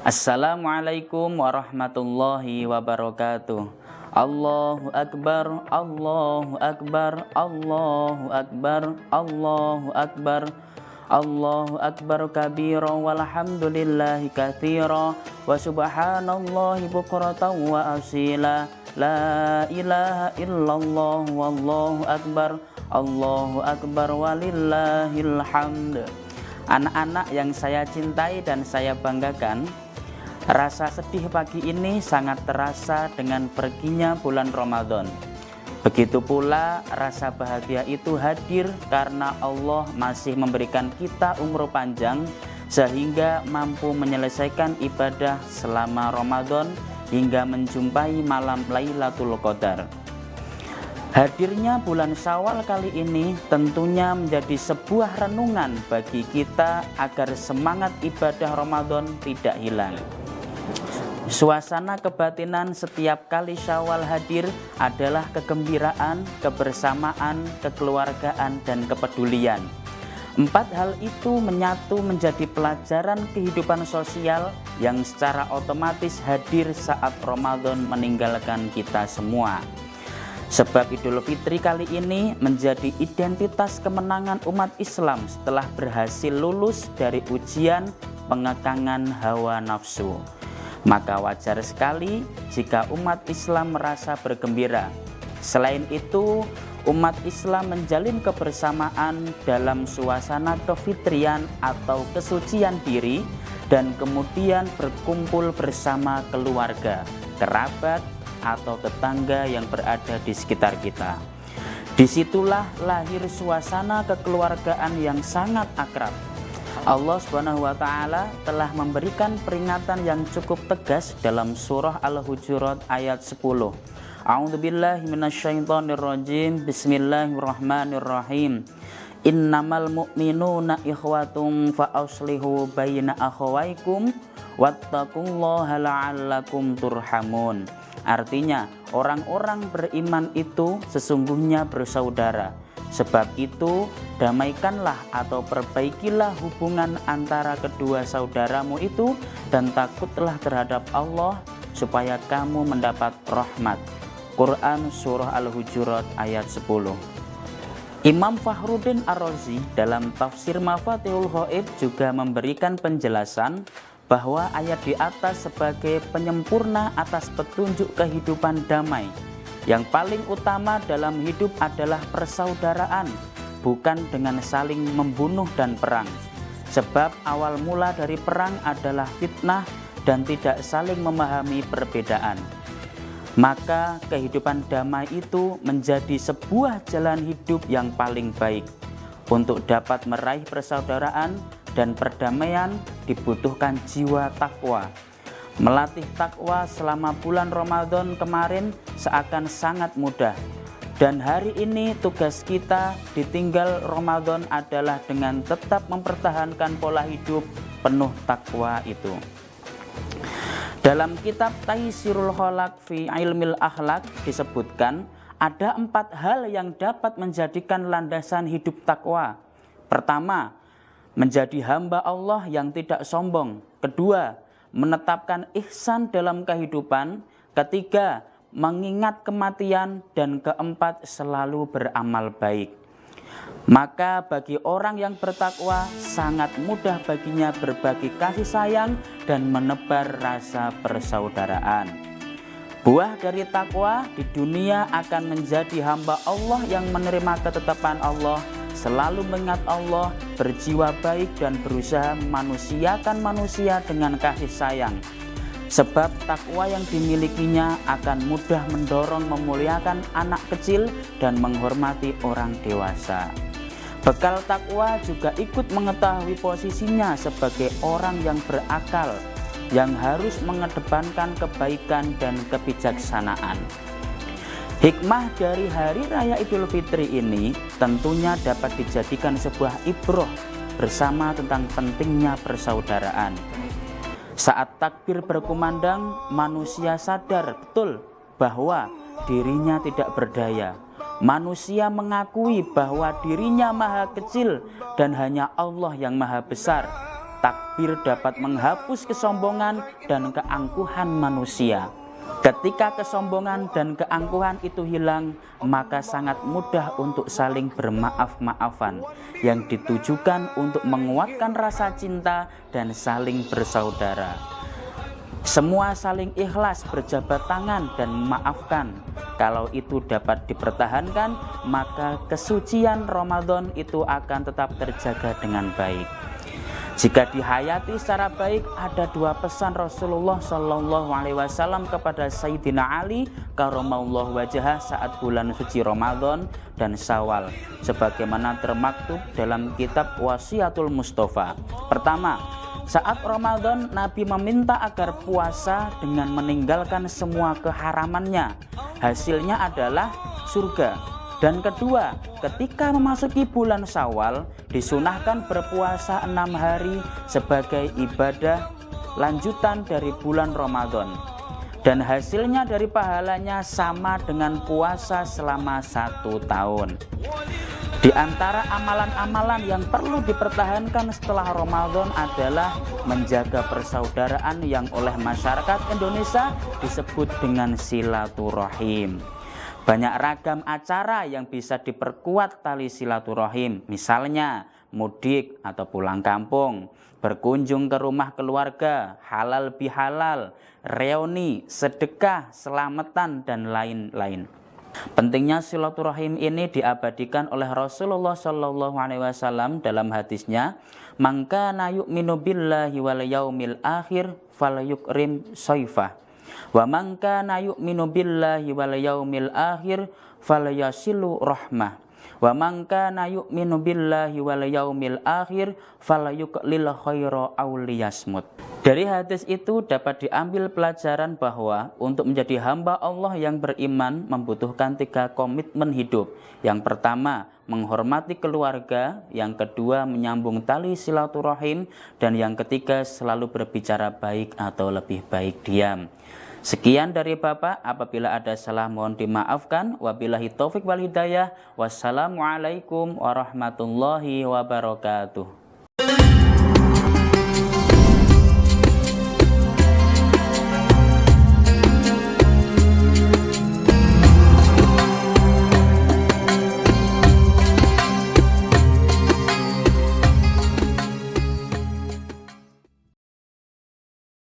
Assalamualaikum warahmatullahi wabarakatuh. Allahu Akbar, Allahu Akbar, Allahu Akbar, Allahu Akbar, Allahu Akbar kabira walhamdulillahi katsira wa subhanallahi bukratan wa asila. La ilaha illallah wallahu akbar, Allahu Akbar walillahil hamd. Anak-anak yang saya cintai dan saya banggakan, rasa sedih pagi ini sangat terasa dengan perginya bulan Ramadan. Begitu pula rasa bahagia itu hadir karena Allah masih memberikan kita umur panjang sehingga mampu menyelesaikan ibadah selama Ramadan hingga menjumpai malam Lailatul Qadar. Hadirnya bulan Syawal kali ini tentunya menjadi sebuah renungan bagi kita agar semangat ibadah Ramadan tidak hilang. Suasana kebatinan setiap kali Syawal hadir adalah kegembiraan, kebersamaan, kekeluargaan, dan kepedulian. 4 hal itu menyatu menjadi pelajaran kehidupan sosial yang secara otomatis hadir saat Ramadan meninggalkan kita semua. Sebab Idul Fitri kali ini menjadi identitas kemenangan umat Islam setelah berhasil lulus dari ujian pengekangan hawa nafsu. Maka wajar sekali jika umat Islam merasa bergembira. Selain itu, umat Islam menjalin kebersamaan dalam suasana kefitrian atau kesucian diri dan kemudian berkumpul bersama keluarga, kerabat, atau tetangga yang berada di sekitar kita. Disitulah lahir suasana kekeluargaan yang sangat akrab. Allah Subhanahu wa Ta'ala telah memberikan peringatan yang cukup tegas dalam surah Al-Hujurat ayat 10. A'udzubillahi minasyaitonirrajim. Bismillahirrahmanirrahim. Innamal mu'minuna ikhwatum fa aslihu baina akhawaykum wattaqullaha la'allakum turhamun. Artinya, orang-orang beriman itu sesungguhnya bersaudara. Sebab itu, damaikanlah atau perbaikilah hubungan antara kedua saudaramu itu dan takutlah terhadap Allah supaya kamu mendapat rahmat. Quran Surah Al-Hujurat ayat 10. Imam Fakhruddin Ar-Razi dalam tafsir Mafatihul Ghaib juga memberikan penjelasan bahwa ayat di atas sebagai penyempurna atas petunjuk kehidupan damai. Yang paling utama dalam hidup adalah persaudaraan, bukan dengan saling membunuh dan perang. Sebab awal mula dari perang adalah fitnah dan tidak saling memahami perbedaan. Maka kehidupan damai itu menjadi sebuah jalan hidup yang paling baik. Untuk dapat meraih persaudaraan dan perdamaian dibutuhkan jiwa takwa. Melatih takwa selama bulan Ramadan kemarin seakan sangat mudah. Dan hari ini tugas kita ditinggal Ramadan adalah dengan tetap mempertahankan pola hidup penuh takwa itu. Dalam kitab Taysirul Khalaq fi Ilmil Akhlaq disebutkan ada 4 hal yang dapat menjadikan landasan hidup takwa. Pertama, menjadi hamba Allah yang tidak sombong. Kedua, menetapkan ihsan dalam kehidupan. Ketiga, mengingat kematian. Dan keempat, selalu beramal baik. Maka bagi orang yang bertakwa sangat mudah baginya berbagi kasih sayang dan menebar rasa persaudaraan. Buah dari takwa di dunia akan menjadi hamba Allah yang menerima ketetapan Allah, selalu mengingat Allah, berjiwa baik dan berusaha memanusiakan manusia dengan kasih sayang. Sebab takwa yang dimilikinya akan mudah mendorong memuliakan anak kecil dan menghormati orang dewasa. Bekal takwa juga ikut mengetahui posisinya sebagai orang yang berakal, yang harus mengedepankan kebaikan dan kebijaksanaan. Hikmah dari Hari Raya Idul Fitri ini tentunya dapat dijadikan sebuah ibroh bersama tentang pentingnya persaudaraan. Saat takbir berkumandang, manusia sadar betul bahwa dirinya tidak berdaya. Manusia mengakui bahwa dirinya maha kecil dan hanya Allah yang maha besar. Takbir dapat menghapus kesombongan dan keangkuhan manusia. Ketika kesombongan dan keangkuhan itu hilang, maka sangat mudah untuk saling bermaaf-maafan yang ditujukan untuk menguatkan rasa cinta dan saling bersaudara. Semua saling ikhlas berjabat tangan dan memaafkan. Kalau itu dapat dipertahankan, maka kesucian Ramadan itu akan tetap terjaga dengan baik. Jika dihayati secara baik, ada dua pesan Rasulullah SAW kepada Sayyidina Ali karramallahu wajhah saat bulan suci Ramadan dan Syawal, sebagaimana termaktub dalam kitab Wasiatul Mustafa. Pertama, saat Ramadan Nabi meminta agar puasa dengan meninggalkan semua keharamannya. Hasilnya adalah surga. Dan kedua, ketika memasuki bulan Syawal, disunahkan berpuasa 6 hari sebagai ibadah lanjutan dari bulan Ramadan. Dan hasilnya dari pahalanya sama dengan puasa selama 1 tahun. Di antara amalan-amalan yang perlu dipertahankan setelah Ramadan adalah menjaga persaudaraan yang oleh masyarakat Indonesia disebut dengan silaturahim. Banyak ragam acara yang bisa diperkuat tali silaturahim, misalnya mudik atau pulang kampung, berkunjung ke rumah keluarga, halal bihalal, reuni, sedekah, selamatan, dan lain-lain. Pentingnya silaturahim ini diabadikan oleh Rasulullah SAW dalam hadisnya, "Man kana yu'minu billahi wal yaumil akhir falyukrim shaifah. Wa man kana yu'minu billahi wal yaumil akhir falyasilu rahmah. Wa man kana yu'minu billahi wal yaumil akhir falyuqlil khaira aw liyasmut." Dari hadis itu dapat diambil pelajaran bahwa untuk menjadi hamba Allah yang beriman membutuhkan 3 komitmen hidup. Yang pertama, menghormati keluarga. Yang kedua, menyambung tali silaturahim. Dan yang ketiga, selalu berbicara baik atau lebih baik diam. Sekian dari Bapak, apabila ada salah mohon dimaafkan. Wabillahi taufik wal hidayah. Wassalamualaikum warahmatullahi wabarakatuh.